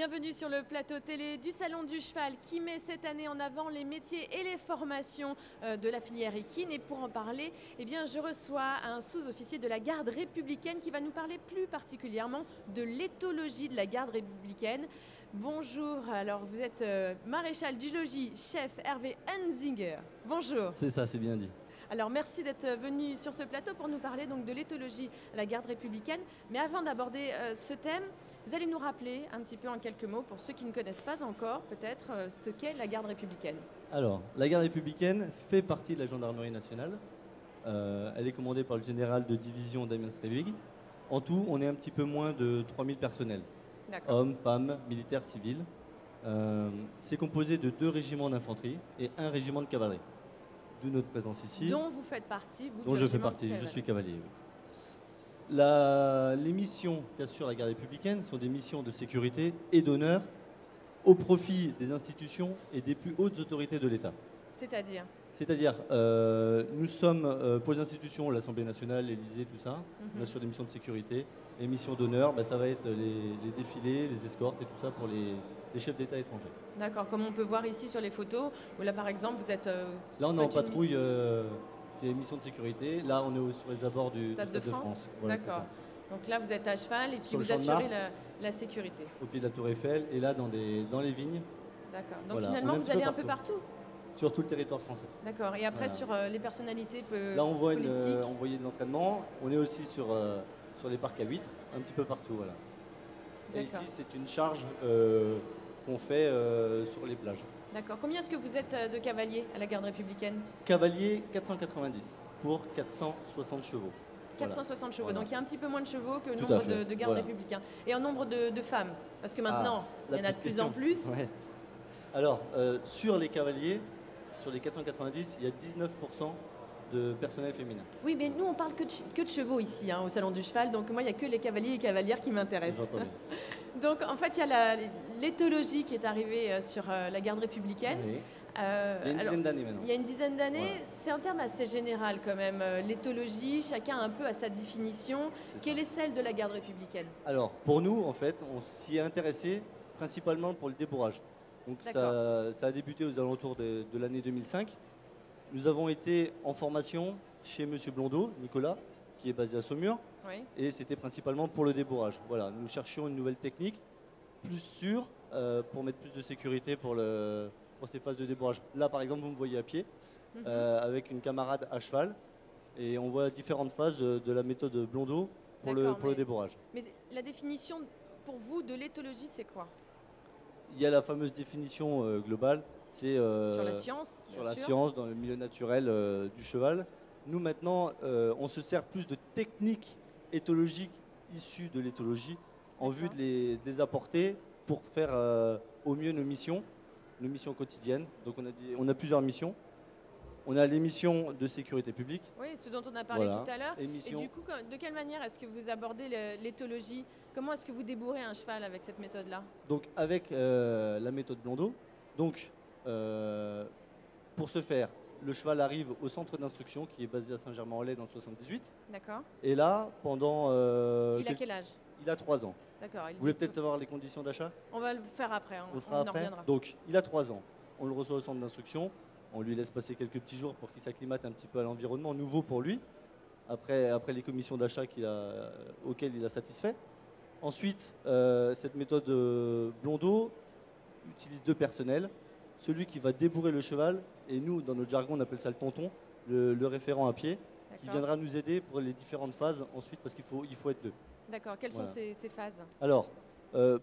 Bienvenue sur le plateau télé du Salon du Cheval qui met cette année en avant les métiers et les formations de la filière équine. Et pour en parler, eh bien, je reçois un sous-officier de la garde républicaine qui va nous parler plus particulièrement de l'éthologie de la garde républicaine. Bonjour, alors vous êtes maréchal du logis, chef Hervé Hunzinger. Bonjour. C'est ça, c'est bien dit. Alors merci d'être venu sur ce plateau pour nous parler donc de l'éthologie à la garde républicaine. Mais avant d'aborder ce thème, vous allez nous rappeler un petit peu en quelques mots, pour ceux qui ne connaissent pas encore peut-être, ce qu'est la garde républicaine. Alors, la garde républicaine fait partie de la gendarmerie nationale. Elle est commandée par le général de division Damien Strevig. En tout, on est un petit peu moins de 3000 personnels. Hommes, femmes, militaires, civils. C'est composé de 2 régiments d'infanterie et 1 régiment de cavalerie. D'où notre présence ici. Dont vous faites partie, vous. Dont je fais partie, je suis cavalier. Oui. Les missions qu'assure la garde républicaine sont des missions de sécurité et d'honneur au profit des institutions et des plus hautes autorités de l'État. C'est-à-dire nous sommes, pour les institutions, l'Assemblée nationale, l'Élysée, tout ça, on assure des missions de sécurité. Les missions d'honneur, ça va être les défilés, les escortes et tout ça pour les chefs d'État étrangers. D'accord, comme on peut voir ici sur les photos, où là par exemple vous êtes... là on est en patrouille, c'est les missions de sécurité. Là on est sur les abords du Stade de France. Voilà, d'accord. Donc là vous êtes à cheval et puis sur vous assurez la sécurité. Au pied de la Tour Eiffel et là dans les vignes. D'accord, donc voilà, finalement vous allez un peu partout. Sur tout le territoire français. D'accord, et après sur les personnalités politiques. Là on voit de l'entraînement, on est aussi sur les parcs à huîtres, un petit peu partout. Voilà. Et ici c'est une charge qu'on fait sur les plages. D'accord. Combien est-ce que vous êtes de cavaliers à la garde républicaine? Cavaliers 490 pour 460 chevaux. 460 chevaux, donc il y a un petit peu moins de chevaux que le nombre de gardes républicains. Et en nombre de femmes, parce que maintenant il y en a de plus en plus. Ouais. Alors, sur les cavaliers, sur les 490, il y a 19% de personnel féminin. Oui, mais nous on parle que de chevaux ici, au Salon du Cheval, donc moi il n'y a que les cavaliers et cavalières qui m'intéressent. Donc en fait il y a l'éthologie qui est arrivée sur la garde républicaine. Oui. Il y a une dizaine d'années maintenant. Il y a une dizaine d'années, c'est un terme assez général quand même, l'éthologie, chacun un peu a sa définition. Quelle est celle de la garde républicaine? Alors pour nous en fait, on s'y est intéressé principalement pour le débourrage. Donc ça a débuté aux alentours de l'année 2005. Nous avons été en formation chez M. Blondeau, Nicolas, qui est basé à Saumur, et c'était principalement pour le débourrage. Voilà, nous cherchions une nouvelle technique, plus sûre, pour mettre plus de sécurité pour ces phases de débourrage. Là, par exemple, vous me voyez à pied, avec une camarade à cheval, et on voit différentes phases de la méthode Blondeau pour le débourage. Mais la définition pour vous de l'éthologie, c'est quoi? Il y a la fameuse définition globale. C'est sur la science, science, dans le milieu naturel du cheval. Nous maintenant, on se sert plus de techniques éthologiques issues de l'éthologie en vue de les apporter pour faire au mieux nos missions quotidiennes. Donc on a plusieurs missions. On a les missions de sécurité publique. Oui, ce dont on a parlé tout à l'heure. Et du coup, de quelle manière est-ce que vous abordez l'éthologie? Comment est-ce que vous débourrez un cheval avec cette méthode-là? Donc avec la méthode Blondeau. Donc pour ce faire, le cheval arrive au centre d'instruction qui est basé à Saint-Germain-en-Laye dans le 78. D'accord. Et là, pendant... il a quel âge? Il a 3 ans. D'accord. Vous voulez peut-être savoir les conditions d'achat? On va le faire après, on en reviendra. Donc il a 3 ans. On le reçoit au centre d'instruction. On lui laisse passer quelques petits jours pour qu'il s'acclimate un petit peu à l'environnement nouveau pour lui, après les commissions d'achat auxquelles il a satisfait. Ensuite, cette méthode Blondeau utilise 2 personnels. Celui qui va débourrer le cheval, et nous, dans notre jargon, on appelle ça le tonton, le référent à pied, qui viendra nous aider pour les différentes phases ensuite, parce qu'il faut être 2. D'accord. Quelles sont ces phases? Alors,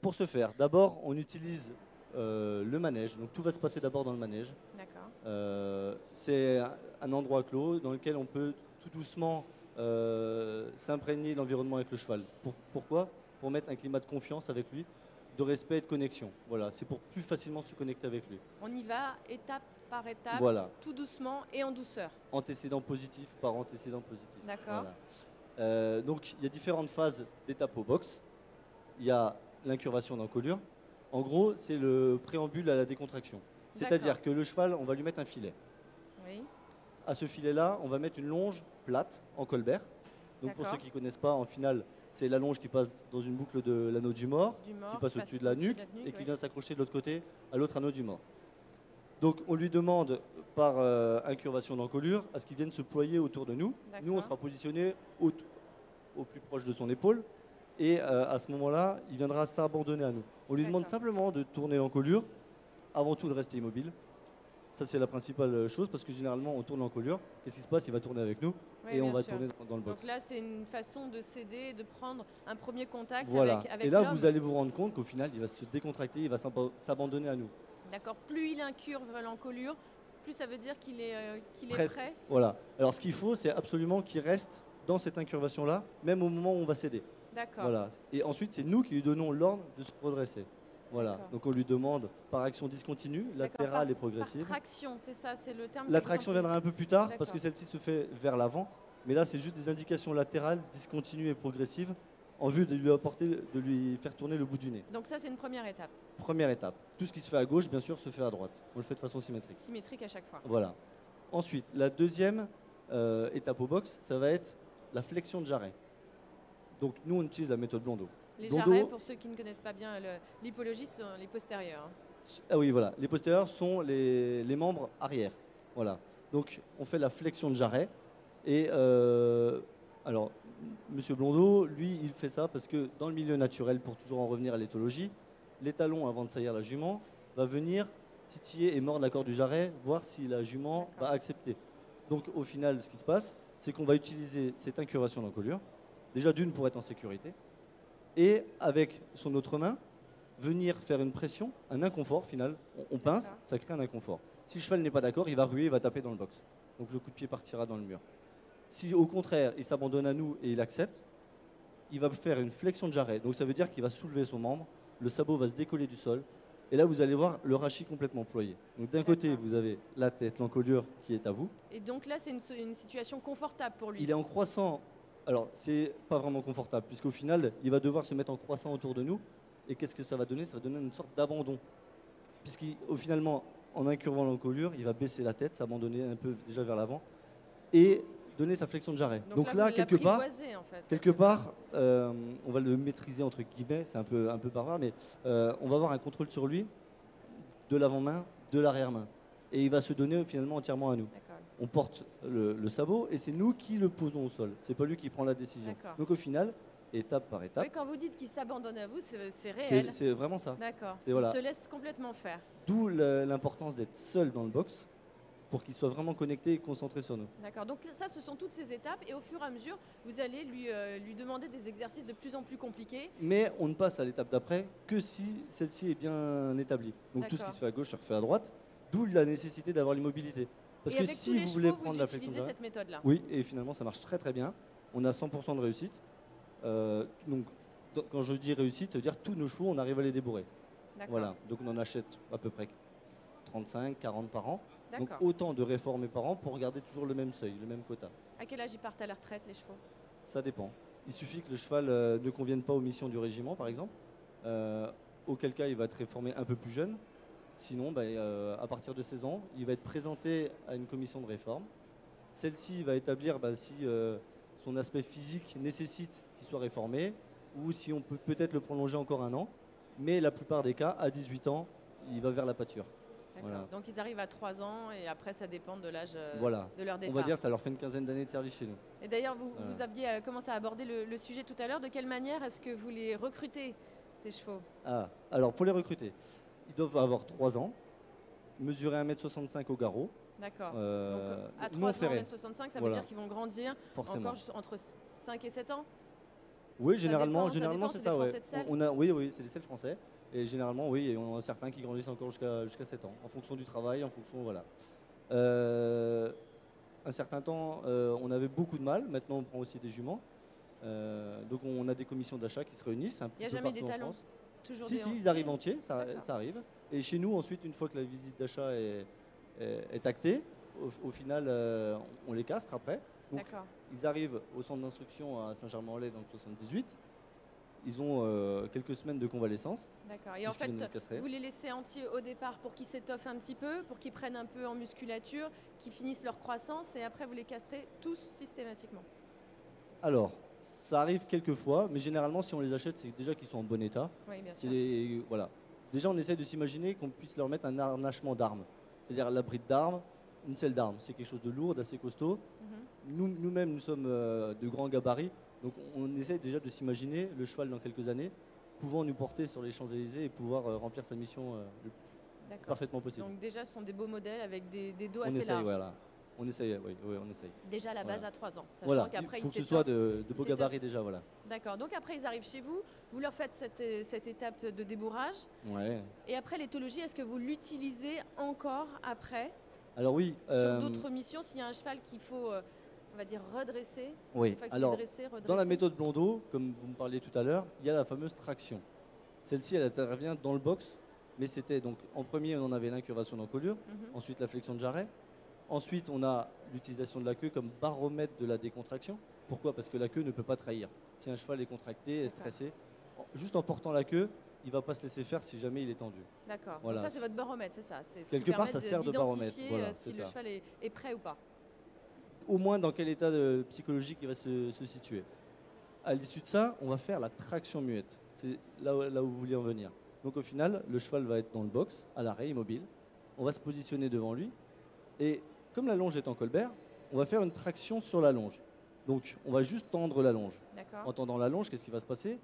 pour ce faire, d'abord, on utilise le manège. Donc tout va se passer d'abord dans le manège. C'est un endroit clos dans lequel on peut tout doucement s'imprégner de l'environnement avec le cheval. Pourquoi? Pour mettre un climat de confiance avec lui, de respect et de connexion. Voilà, c'est pour plus facilement se connecter avec lui. On y va étape par étape, tout doucement et en douceur. Antécédent positif par antécédent positif. D'accord. Voilà. Donc il y a différentes phases d'étape au box. Il y a l'incurvation d'encolure. En gros, c'est le préambule à la décontraction. C'est-à-dire que le cheval, on va lui mettre un filet. Oui. À ce filet-là, on va mettre une longe plate en colbert. Donc pour ceux qui ne connaissent pas, en finale, c'est la longe qui passe dans une boucle de l'anneau du mort, qui passe au-dessus de la nuque et qui vient s'accrocher de l'autre côté à l'autre anneau du mort. Donc on lui demande par incurvation d'encolure à ce qu'il vienne se ployer autour de nous. Nous, on sera positionné au plus proche de son épaule et à ce moment-là, il viendra s'abandonner à nous. On lui demande simplement de tourner l'encolure, avant tout de rester immobile. Ça, c'est la principale chose parce que généralement, on tourne l'encolure. Qu'est-ce qui se passe? Il va tourner avec nous et on va tourner dans le box. Donc là, c'est une façon de céder, de prendre un premier contact avec et là, l'homme. vous allez vous rendre compte qu'au final, il va se décontracter, il va s'abandonner à nous. D'accord. Plus il incurve l'encolure, plus ça veut dire qu'il est prêt. Voilà. Alors, ce qu'il faut, c'est absolument qu'il reste dans cette incurvation-là, même au moment où on va céder. D'accord. Voilà. Et ensuite, c'est nous qui lui donnons l'ordre de se redresser. Voilà, donc on lui demande par action discontinue, latérale et progressive. Par traction, c'est ça, c'est le terme. La traction viendra un peu plus tard parce que celle-ci se fait vers l'avant. Mais là, c'est juste des indications latérales, discontinues et progressives en vue de lui faire tourner le bout du nez. Donc ça, c'est une première étape. Première étape. Tout ce qui se fait à gauche, bien sûr, se fait à droite. On le fait de façon symétrique. Symétrique à chaque fois. Voilà. Ensuite, la deuxième étape au box, ça va être la flexion de jarret. Donc nous, on utilise la méthode Blondeau. Les jarrets, pour ceux qui ne connaissent pas bien l'hypologie, sont les postérieurs. Ah oui, voilà. Les postérieurs sont les membres arrière. Voilà. Donc, on fait la flexion de jarret. Et alors, Monsieur Blondeau, lui, il fait ça parce que dans le milieu naturel, pour toujours en revenir à l'éthologie, l'étalon, avant de saillir la jument, va venir titiller et mordre la corde du jarret, voir si la jument va accepter. Donc, au final, ce qui se passe, c'est qu'on va utiliser cette incurvation d'encolure. Déjà, d'une, pour être en sécurité. Et avec son autre main, venir faire une pression, un inconfort final. On pince, ça crée un inconfort. Si le cheval n'est pas d'accord, il va ruer, il va taper dans le box. Donc le coup de pied partira dans le mur. Si au contraire, il s'abandonne à nous et il accepte, il va faire une flexion de jarret. Donc ça veut dire qu'il va soulever son membre, le sabot va se décoller du sol. Et là, vous allez voir le rachis complètement ployé. Donc d'un côté, vous avez la tête, l'encolure qui est à vous. Et donc là, c'est une situation confortable pour lui. Il est en croissant. Alors, c'est pas vraiment confortable, puisqu'au final, il va devoir se mettre en croissant autour de nous. Et qu'est-ce que ça va donner? Ça va donner une sorte d'abandon. Puisqu'au finalement, en incurvant l'encolure, il va baisser la tête, s'abandonner un peu déjà vers l'avant, et donner sa flexion de jarret. Donc là quelque part, on va le maîtriser entre guillemets, c'est un peu barbare, mais on va avoir un contrôle sur lui, de l'avant-main, de l'arrière-main. Et il va se donner finalement entièrement à nous. On porte le sabot et c'est nous qui le posons au sol. C'est pas lui qui prend la décision. Donc au final, étape par étape. Oui, quand vous dites qu'il s'abandonne à vous, c'est réel. C'est vraiment ça. D'accord. Voilà. Il se laisse complètement faire. D'où l'importance d'être seul dans le box pour qu'il soit vraiment connecté et concentré sur nous. D'accord. Donc ça, ce sont toutes ces étapes et au fur et à mesure, vous allez lui demander des exercices de plus en plus compliqués. Mais on ne passe à l'étape d'après que si celle-ci est bien établie. Donc tout ce qui se fait à gauche se refait à droite. D'où la nécessité d'avoir l'immobilité. Parce que si vous voulez prendre la flexion de jarret, cette méthode-là. Oui, et finalement ça marche très très bien. On a 100% de réussite. Donc quand je dis réussite, ça veut dire tous nos chevaux, on arrive à les débourrer. Voilà. Donc on en achète à peu près 35, 40 par an. Donc autant de réformés par an pour garder toujours le même seuil, le même quota. À quel âge ils partent à la retraite, les chevaux? Ça dépend. Il suffit que le cheval ne convienne pas aux missions du régiment, par exemple. Auquel cas, il va être réformé un peu plus jeune. Sinon, à partir de 16 ans, il va être présenté à une commission de réforme. Celle-ci va établir si son aspect physique nécessite qu'il soit réformé ou si on peut peut-être le prolonger encore un an. Mais la plupart des cas, à 18 ans, il va vers la pâture. Voilà. Donc ils arrivent à 3 ans et après ça dépend de l'âge de leur départ. On va dire que ça leur fait une quinzaine d'années de service chez nous. Et d'ailleurs, vous aviez commencé à aborder le sujet tout à l'heure. De quelle manière est-ce que vous les recrutez, ces chevaux? Alors pour les recruter, ils doivent avoir 3 ans, mesurer 1m65 au garrot. D'accord. Donc à 3 ans, 1m65, ça veut dire qu'ils vont grandir encore entre 5 et 7 ans? Oui, généralement c'est ça. Ouais. Oui, c'est des selles français. Et généralement, oui, on a certains qui grandissent encore jusqu'à 7 ans, en fonction du travail, en fonction, voilà. Un certain temps, on avait beaucoup de mal. Maintenant, on prend aussi des juments. Donc, on a des commissions d'achat qui se réunissent un petit peu partout en France. Il n'y a jamais des talons? Toujours si, ils arrivent entiers, ça arrive. Et chez nous, ensuite, une fois que la visite d'achat est actée, au final, on les castre après. Donc, ils arrivent au centre d'instruction à Saint-Germain-en-Laye dans le 78. Ils ont quelques semaines de convalescence. D'accord. Et en fait, vous les laissez entiers au départ pour qu'ils s'étoffent un petit peu, pour qu'ils prennent un peu en musculature, qu'ils finissent leur croissance et après vous les castrez tous systématiquement? Alors, Ça arrive quelques fois, mais généralement, si on les achète, c'est déjà qu'ils sont en bon état. Oui, bien sûr. Voilà. Déjà, on essaie de s'imaginer qu'on puisse leur mettre un harnachement d'armes, c'est-à-dire l'abri d'armes, une selle d'armes. C'est quelque chose de lourd, d'assez costaud. Nous-mêmes, nous sommes de grands gabarits, donc on essaie déjà de s'imaginer le cheval dans quelques années pouvant nous porter sur les Champs-Élysées et pouvoir remplir sa mission le plus parfaitement possible. Donc déjà, ce sont des beaux modèles avec des dos On assez essaye, larges. voilà. On essaye, oui, on essaye. Déjà à la base à 3 ans, sachant Voilà, qu'après il faut ils que ce soit s'étoffent. de beaux gabarits déjà, voilà. D'accord, donc après ils arrivent chez vous, vous leur faites cette étape de débourrage. Ouais. Et après l'éthologie, est-ce que vous l'utilisez encore après Alors oui. sur d'autres missions, s'il y a un cheval qu'il faut, on va dire, redresser? Oui, alors redresser. dans la méthode Blondeau, comme vous me parliez tout à l'heure, il y a la fameuse traction. Celle-ci, elle intervient dans le box, mais c'était donc en premier, on en avait l'incurvation d'encolure, ensuite la flexion de jarret. Ensuite, on a l'utilisation de la queue comme baromètre de la décontraction. Pourquoi? Parce que la queue ne peut pas trahir. Si un cheval est contracté, est stressé, juste en portant la queue, il ne va pas se laisser faire si jamais il est tendu. D'accord. Voilà. Donc ça, c'est votre baromètre, c'est ça? C'est quelque part, ça sert de baromètre. Voilà, si le cheval est prêt ou pas. Au moins dans quel état psychologique il va se situer. À l'issue de ça, on va faire la traction muette. C'est là où vous vouliez en venir. Donc au final, le cheval va être dans le box, à l'arrêt, immobile. On va se positionner devant lui. Et comme la longe est en colbert, on va faire une traction sur la longe. Donc on va juste tendre la longe. En tendant la longe, qu'est-ce qui va se passer?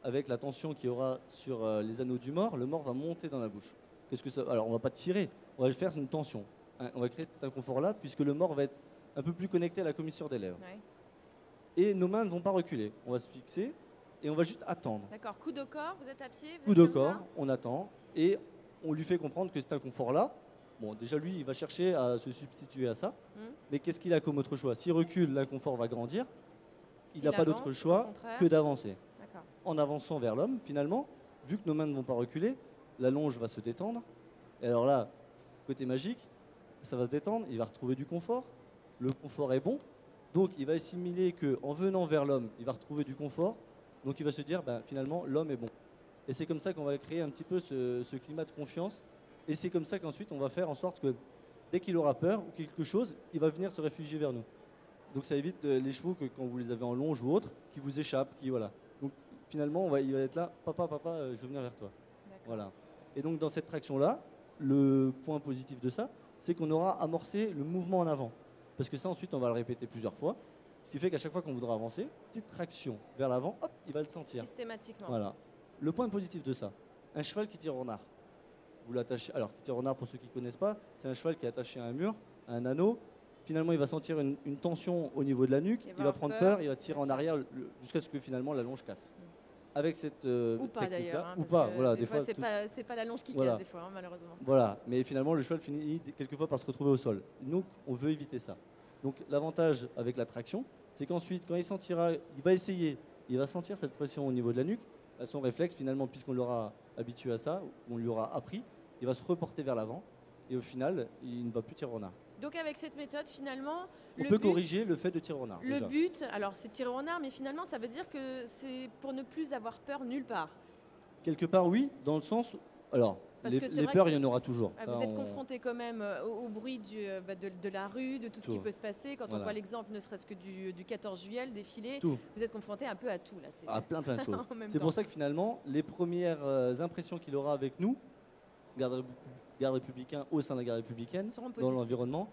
Avec la tension qu'il y aura sur les anneaux du mors, le mors va monter dans la bouche. Alors on ne va pas tirer, on va faire une tension. On va créer cet inconfort-là, puisque le mors va être un peu plus connecté à la commissure des lèvres. Ouais. Et nos mains ne vont pas reculer. On va se fixer et on va juste attendre. D'accord. Coup de corps, vous êtes à pied? Coup de corps, on attend et on lui fait comprendre que cet inconfort-là, bon, déjà lui, il va chercher à se substituer à ça. Mais qu'est-ce qu'il a comme autre choix? S'il recule, l'inconfort va grandir. Il n'a pas d'autre choix que d'avancer. En avançant vers l'homme, finalement, vu que nos mains ne vont pas reculer, la longe va se détendre. Et alors là, côté magique, ça va se détendre, il va retrouver du confort. Le confort est bon, donc il va assimiler qu'en venant vers l'homme, il va retrouver du confort. Donc il va se dire, finalement, l'homme est bon. Et c'est comme ça qu'on va créer un petit peu ce climat de confiance. Et c'est comme ça qu'ensuite, on va faire en sorte que dès qu'il aura peur ou quelque chose, il va venir se réfugier vers nous. Donc ça évite les chevaux que quand vous les avez en longe ou autre, qui vous échappent, voilà. Donc finalement, il va être là, papa, je veux venir vers toi. Voilà. Et donc dans cette traction-là, le point positif de ça, c'est qu'on aura amorcé le mouvement en avant. Parce que ça, ensuite, on va le répéter plusieurs fois. Ce qui fait qu'à chaque fois qu'on voudra avancer, petite traction vers l'avant, hop, il va le sentir. Systématiquement. Voilà. Le point positif de ça, un cheval qui tire au renard. Vous l'attachez. Alors, qui tire au renard, pour ceux qui ne connaissent pas, c'est un cheval qui est attaché à un mur, à un anneau. Finalement, il va sentir une tension au niveau de la nuque. Il va prendre peur, il va tirer en arrière jusqu'à ce que finalement la longe casse. Avec cette ou pas d'ailleurs, ou pas, voilà, des fois c'est pas la longe qui casse des fois, malheureusement. Voilà, mais finalement le cheval finit quelquefois par se retrouver au sol. Donc on veut éviter ça. Donc l'avantage avec la traction, c'est qu'ensuite quand il sentira, il va essayer, il va sentir cette pression au niveau de la nuque, son réflexe finalement, puisqu'on l'aura habitué à ça, on lui aura appris, il va se reporter vers l'avant et au final il ne va plus tirer au renard. Donc avec cette méthode, finalement, on peut corriger le fait de tirer au renard. Le but, alors c'est tirer au renard, mais finalement ça veut dire que c'est pour ne plus avoir peur nulle part. Quelque part oui, dans le sens, alors les peurs il y en aura toujours. Vous êtes confronté quand même au bruit de la rue, de tout ce qui peut se passer. Quand on voit l'exemple ne serait-ce que du 14 juillet, le défilé, vous êtes confronté un peu à tout. Là, à plein de choses. C'est pour ça que finalement, les premières impressions qu'il aura avec nous, garde républicain au sein de la garde républicaine, dans l'environnement,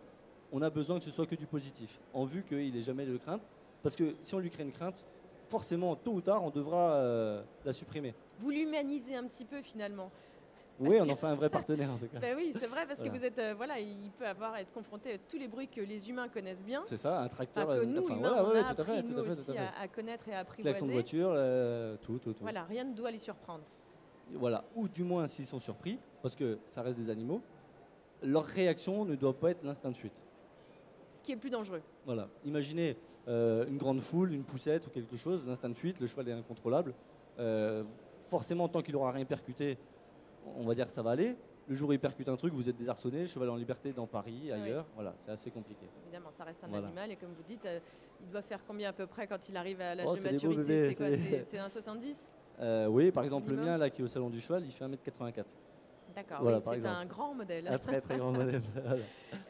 on a besoin que ce soit que du positif, en vue qu'il n'ait jamais de crainte. Parce que si on lui crée une crainte, forcément, tôt ou tard, on devra la supprimer. Vous l'humanisez un petit peu finalement. Oui, on en fait un vrai partenaire en tout cas. Oui, c'est vrai, parce que vous êtes, il peut être confronté à tous les bruits que les humains connaissent bien. C'est ça, un tracteur. Que nous, humains, on a appris nous aussi à connaître et à apprivoiser. Klaxon de voiture, tout. Voilà, rien ne doit les surprendre. Voilà, ou du moins s'ils sont surpris, parce que ça reste des animaux, leur réaction ne doit pas être l'instinct de fuite. Ce qui est le plus dangereux. Voilà, imaginez une grande foule, une poussette ou quelque chose, l'instinct de fuite, le cheval est incontrôlable. Forcément, tant qu'il n'aura rien percuté, on va dire que ça va aller. Le jour où il percute un truc, vous êtes désarçonné, le cheval est en liberté dans Paris, ailleurs. Oui. Voilà, c'est assez compliqué. Évidemment, ça reste un animal et comme vous dites, il doit faire combien à peu près quand il arrive à l'âge de maturité? C'est quoi? C'est un 70? Oui, par exemple, le mien, là, qui est au salon du cheval, il fait 1m84. D'accord, Voilà, oui, par c'est exemple. un grand modèle. Un très très grand modèle. Voilà.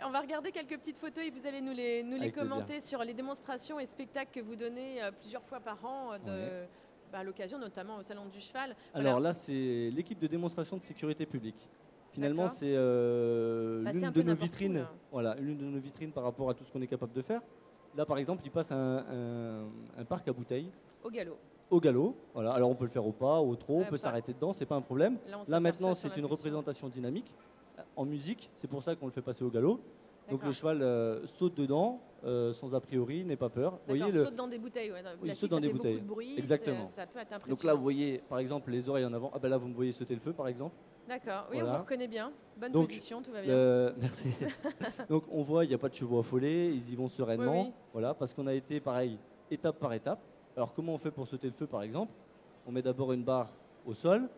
On va regarder quelques petites photos et vous allez nous les Avec plaisir. commenter sur les démonstrations et spectacles que vous donnez plusieurs fois par an Ouais. à l'occasion, notamment au Salon du Cheval. Alors Voilà. là, c'est l'équipe de démonstration de sécurité publique. Finalement, D'accord. c'est Passer un l'une peu de nos n'importe où, vitrines. là. Voilà, l'une de nos vitrines par rapport à tout ce qu'on est capable de faire. Là, par exemple, il passe un parc à bouteilles Au galop. au galop. Voilà. Alors, on peut le faire au pas, au trot, on peut Pas- s'arrêter dedans, c'est pas un problème. Là, on Là, s'aperçoit maintenant, sur c'est une l'impulsion. représentation dynamique en musique. C'est pour ça qu'on le fait passer au galop. Donc, D'accord. le cheval saute dedans sans a priori, n'ait pas peur. Vous D'accord, voyez, saute dans des bouteilles. Ouais, dans le il plastique, saute dans ça des fait bouteilles. beaucoup de bruit. Exactement. Ça peut être impressionnant. Donc là, vous voyez, par exemple, les oreilles en avant. Ah ben là, vous me voyez sauter le feu, par exemple. D'accord, oui, Voilà. on vous reconnaît bien. Bonne Donc, position, tout va bien. Merci. Donc on voit, il n'y a pas de chevaux affolés, ils y vont sereinement. Oui, oui. Voilà, parce qu'on a été pareil, étape par étape. Alors comment on fait pour sauter le feu, par exemple? On met d'abord une barre au sol,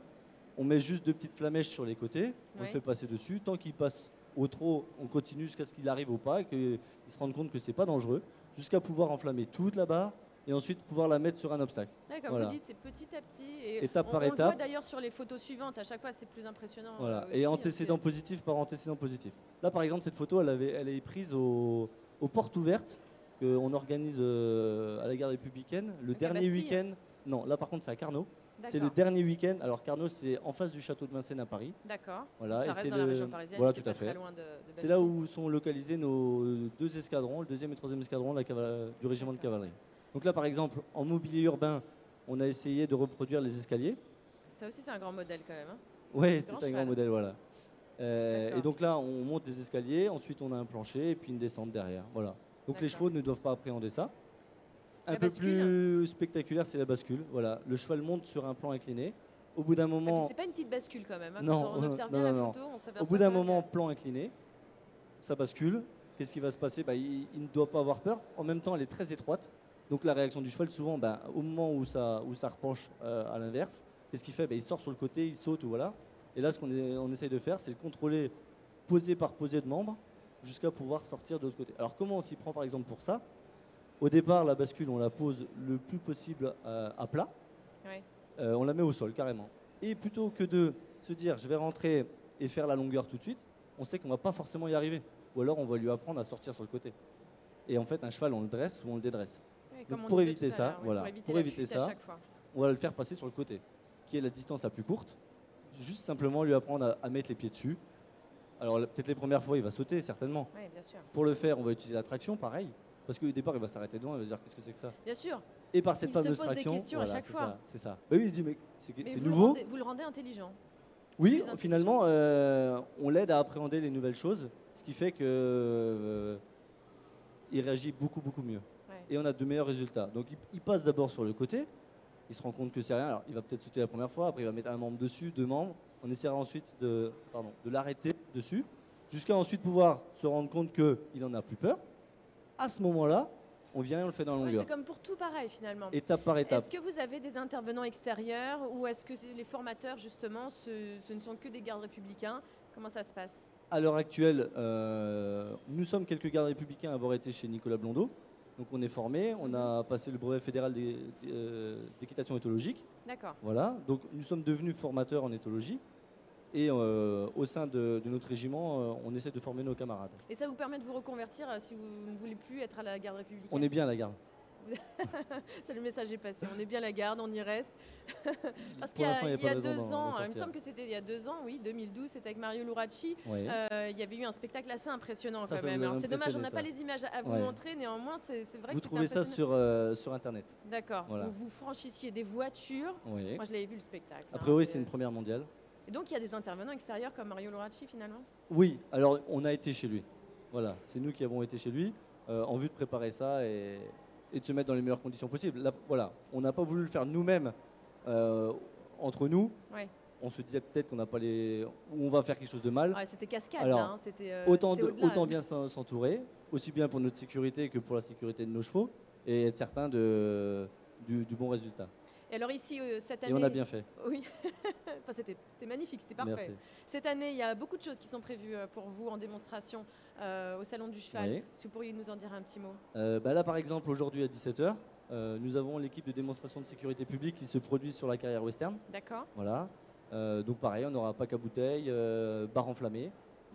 on met juste 2 petites flamèches sur les côtés, on Oui. le fait passer dessus. Tant qu'il passe au trot, on continue jusqu'à ce qu'il arrive au pas et qu'il se rende compte que c'est pas dangereux, jusqu'à pouvoir enflammer toute la barre et ensuite pouvoir la mettre sur un obstacle. Ouais, comme Voilà. vous dites, c'est petit à petit. Et Étape par on le voit étape. d'ailleurs sur les photos suivantes. À chaque fois, c'est plus impressionnant. Voilà. aussi, Et hein, antécédent positif par antécédent positif. Là, par exemple, cette photo, elle est prise aux portes ouvertes qu'on organise à la gare républicaine le Donc à dernier Bastille. week-end. Non, là, par contre, c'est à Carnot. C'est le D'accord. dernier week-end. Alors, Carnot, c'est en face du château de Vincennes à Paris. D'accord. Voilà, Ça et reste c'est dans la le- région parisienne. voilà, c'est tout à pas très fait. loin de C'est là Bastille. où sont localisés nos 2 escadrons, le 2e et 3e escadron de du régiment de D'accord. cavalerie. Donc là, par exemple, en mobilier urbain, on a essayé de reproduire les escaliers. Ça aussi, c'est un grand modèle quand même. Hein. Oui, Grand c'est un grand cheval. modèle, voilà. D'accord. Et donc là, on monte des escaliers, ensuite on a un plancher et puis une descente derrière. Voilà. Donc les D'accord. chevaux ne doivent pas appréhender ça. Un La peu bascule. plus spectaculaire, c'est la bascule. Voilà. Le cheval monte sur un plan incliné. Au bout d'un Ah, puis moment, c'est pas une petite bascule quand même. Hein. Non, Quand on observe non, bien non, la non. photo, on au s'aperçoit bout d'un quand même moment, plan incliné, ça bascule. Qu'est-ce qui va se passer? Il ne doit pas avoir peur. En même temps, elle est très étroite. Donc la réaction du cheval, souvent, au moment où ça repenche à l'inverse, qu'est-ce qu'il fait? Il sort sur le côté, il saute, ou voilà. Et là, on essaye de faire, c'est le contrôler posé par posé de membres jusqu'à pouvoir sortir de l'autre côté. Alors comment on s'y prend par exemple pour ça? Au départ, la bascule, on la pose le plus possible à plat. Ouais. On la met au sol carrément. Et plutôt que de se dire je vais rentrer et faire la longueur tout de suite, on sait qu'on va pas forcément y arriver. Ou alors on va lui apprendre à sortir sur le côté. Et en fait, un cheval, on le dresse ou on le dédresse. Ouais, Donc, comme on pour disait éviter tout à ça, l'heure, oui, voilà, pour éviter la fuite à ça, chaque fois. on va le faire passer sur le côté, qui est la distance la plus courte. Juste simplement lui apprendre à mettre les pieds dessus. Alors peut-être les premières fois, il va sauter, certainement. Oui, bien sûr. Pour le faire, on va utiliser la traction, pareil. Parce qu'au départ, il va s'arrêter devant, il va se dire qu'est-ce que c'est que ça. Bien sûr. Et par cette Il se fameuse pose des traction, questions à chaque c'est fois. ça, c'est ça. Bah oui, il se dit mais c'est Mais nouveau. Vous le rendez intelligent. Oui, plus intelligent. finalement, on l'aide à appréhender les nouvelles choses, ce qui fait que il réagit beaucoup mieux. Ouais. Et on a de meilleurs résultats. Donc il passe d'abord sur le côté, il se rend compte que c'est rien. Alors il va peut-être sauter la première fois, après il va mettre un membre dessus, 2 membres. On essaiera ensuite de l'arrêter dessus, jusqu'à ensuite pouvoir se rendre compte qu'il n'en a plus peur. À ce moment-là, on vient et on le fait dans la Ouais, longueur, c'est comme pour tout pareil finalement. étape par étape. Est-ce que vous avez des intervenants extérieurs ou est-ce que les formateurs justement ce ne sont que des gardes républicains? Comment ça se passe? À l'heure actuelle, nous sommes quelques gardes républicains à avoir été chez Nicolas Blondeau. Donc on est formés, on a passé le brevet fédéral d'équitation éthologique. D'accord. Voilà, donc nous sommes devenus formateurs en éthologie. Et au sein de notre régiment, on essaie de former nos camarades. Et ça vous permet de vous reconvertir si vous ne voulez plus être à la garde républicaine? On est bien à la garde. Ça, le message est passé. On est bien à la garde, on y reste. Parce Pour qu'il l'instant, il y n'y a a pas de raison 2 d'en ans, il me sortir. semble que c'était il y a 2 ans, oui, 2012, c'était avec Mario Luracci. Ouais. Il y avait eu un spectacle assez impressionnant Ça quand vous même. a Alors, c'est dommage, on n'a impressionné, pas les images à vous Ouais. montrer, néanmoins, c'est vrai Vous que c'était trouvez ça impressionnant. sur Internet. D'accord, Voilà. où vous franchissiez des voitures. Oui. Moi, je l'avais vu le spectacle. A hein, priori, et, c'est une première mondiale. Et donc, il y a des intervenants extérieurs comme Mario Luracci finalement? Oui, alors on a été chez lui. Voilà, c'est nous qui avons été chez lui en vue de préparer ça et de se mettre dans les meilleures conditions possibles. Là, voilà, on n'a pas voulu le faire nous-mêmes entre nous. Ouais. On se disait peut-être qu'on n'a pas les, ou on va faire quelque chose de mal. Ouais, c'était cascade, Alors, là. Hein, c'était autant c'était au-delà. autant bien s'entourer, aussi bien pour notre sécurité que pour la sécurité de nos chevaux, et être certain du bon résultat. Et alors ici, cette Et année... on a bien fait. Oui, enfin, c'était magnifique, c'était parfait. Merci. Cette année, il y a beaucoup de choses qui sont prévues pour vous en démonstration au Salon du Cheval. Oui. Si vous pourriez nous en dire un petit mot. Là, par exemple, aujourd'hui à 17h, nous avons l'équipe de démonstration de sécurité publique qui se produit sur la carrière western. D'accord. Voilà. Donc pareil, on n'aura pas qu'à bouteille, bar enflammé,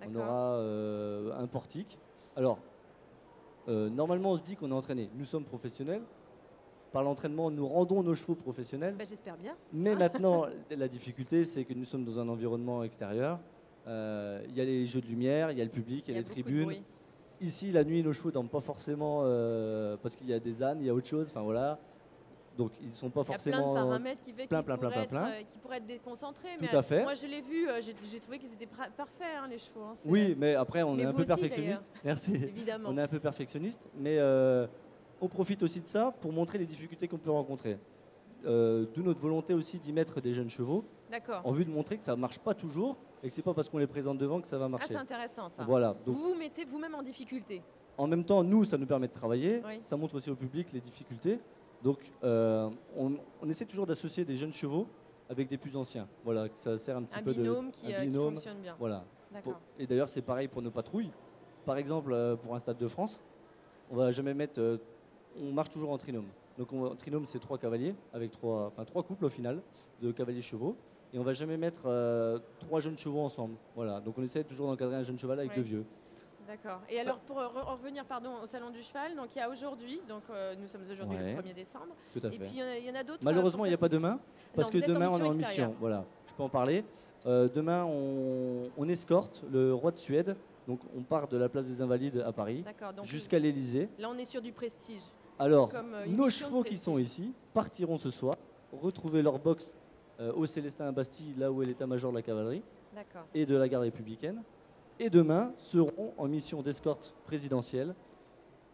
on aura un portique. Alors, normalement, on se dit qu'on est entraîné. Nous sommes professionnels. Par l'entraînement, nous rendons nos chevaux professionnels. Bah, j'espère bien. Mais maintenant, la difficulté, c'est que nous sommes dans un environnement extérieur. Il y a les jeux de lumière, il y a le public, il y a les tribunes. Ici, la nuit, nos chevaux ne dorment pas forcément parce qu'il y a des ânes, il y a autre chose. Enfin voilà. Donc ils ne sont pas forcément. Il y a plein de paramètres qui fait qu'ils pourraient être déconcentrés. Tout à fait. Moi, je l'ai vu, j'ai trouvé qu'ils étaient parfaits, hein, les chevaux. Hein, oui, mais après, on est un peu perfectionniste. Merci. Évidemment. On est un peu perfectionniste, mais on profite aussi de ça pour montrer les difficultés qu'on peut rencontrer. D'où notre volonté aussi d'y mettre des jeunes chevaux, en vue de montrer que ça ne marche pas toujours et que c'est pas parce qu'on les présente devant que ça va marcher. Ah, c'est intéressant ça. Voilà. Donc, vous vous mettez vous-même en difficulté. En même temps, nous, ça nous permet de travailler. Oui. Ça montre aussi au public les difficultés. Donc, on essaie toujours d'associer des jeunes chevaux avec des plus anciens. Voilà, ça sert un petit peu binôme qui fonctionne bien. Voilà. Et d'ailleurs, c'est pareil pour nos patrouilles. Par exemple, pour un Stade de France, on va jamais mettre. On marche toujours en trinôme. Donc, trinôme, c'est 3 cavaliers avec 3 couples au final de cavaliers chevaux. Et on va jamais mettre 3 jeunes chevaux ensemble. Voilà. Donc, on essaie toujours d'encadrer un jeune cheval avec 2 vieux. D'accord. Et alors, pour en revenir au Salon du Cheval, donc il y a aujourd'hui, donc nous sommes aujourd'hui le 1er décembre. Tout à fait. Et puis il y en a d'autres. Malheureusement, il n'y a pas demain, parce que demain, on est en mission. Voilà, je peux en parler. Demain, on escorte le roi de Suède. Donc, on part de la place des Invalides à Paris jusqu'à l'Élysée. Là, on est sur du prestige. Alors, nos chevaux qui sont ici partiront ce soir, retrouver leur box au Célestin à Bastille, là où est l'état-major de la cavalerie et de la garde républicaine. Et demain seront en mission d'escorte présidentielle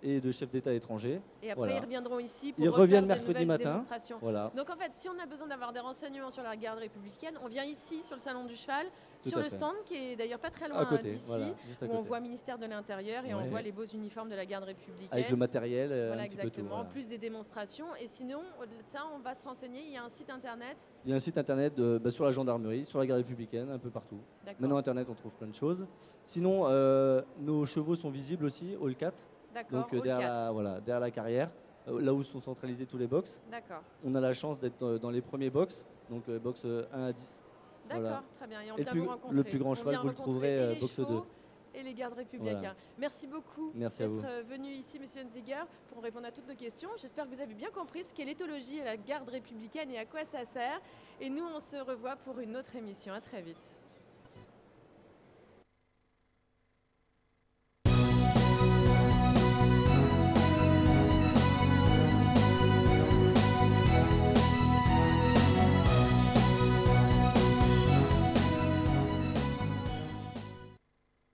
et de chef d'État étranger. Et après, ils reviendront ici pour ils reviennent mercredi matin. Voilà. Donc en fait, si on a besoin d'avoir des renseignements sur la garde républicaine, on vient ici sur le Salon du Cheval, sur le stand qui est d'ailleurs pas très loin d'ici, où on voit ministère de l'Intérieur et on voit les beaux uniformes de la garde républicaine. Avec le matériel, voilà, un petit peu tout. En plus des démonstrations. Et sinon, au-delà de ça, on va se renseigner. Il y a un site internet. Il y a un site internet sur la gendarmerie, sur la garde républicaine, un peu partout. Maintenant, internet, on trouve plein de choses. Sinon, nos chevaux sont visibles aussi, Hall 4. Donc derrière la carrière, là où sont centralisés tous les box. On a la chance d'être dans les premiers box, donc box 1 à 10. D'accord, très bien. Et on vient vous rencontrer. Le plus grand cheval, vous le trouverez box 2. Et les gardes républicains. Voilà. Merci beaucoup d'être venu ici, Monsieur Hunziger, pour répondre à toutes nos questions. J'espère que vous avez bien compris ce qu'est l'éthologie et la garde républicaine et à quoi ça sert. Et nous, on se revoit pour une autre émission. À très vite.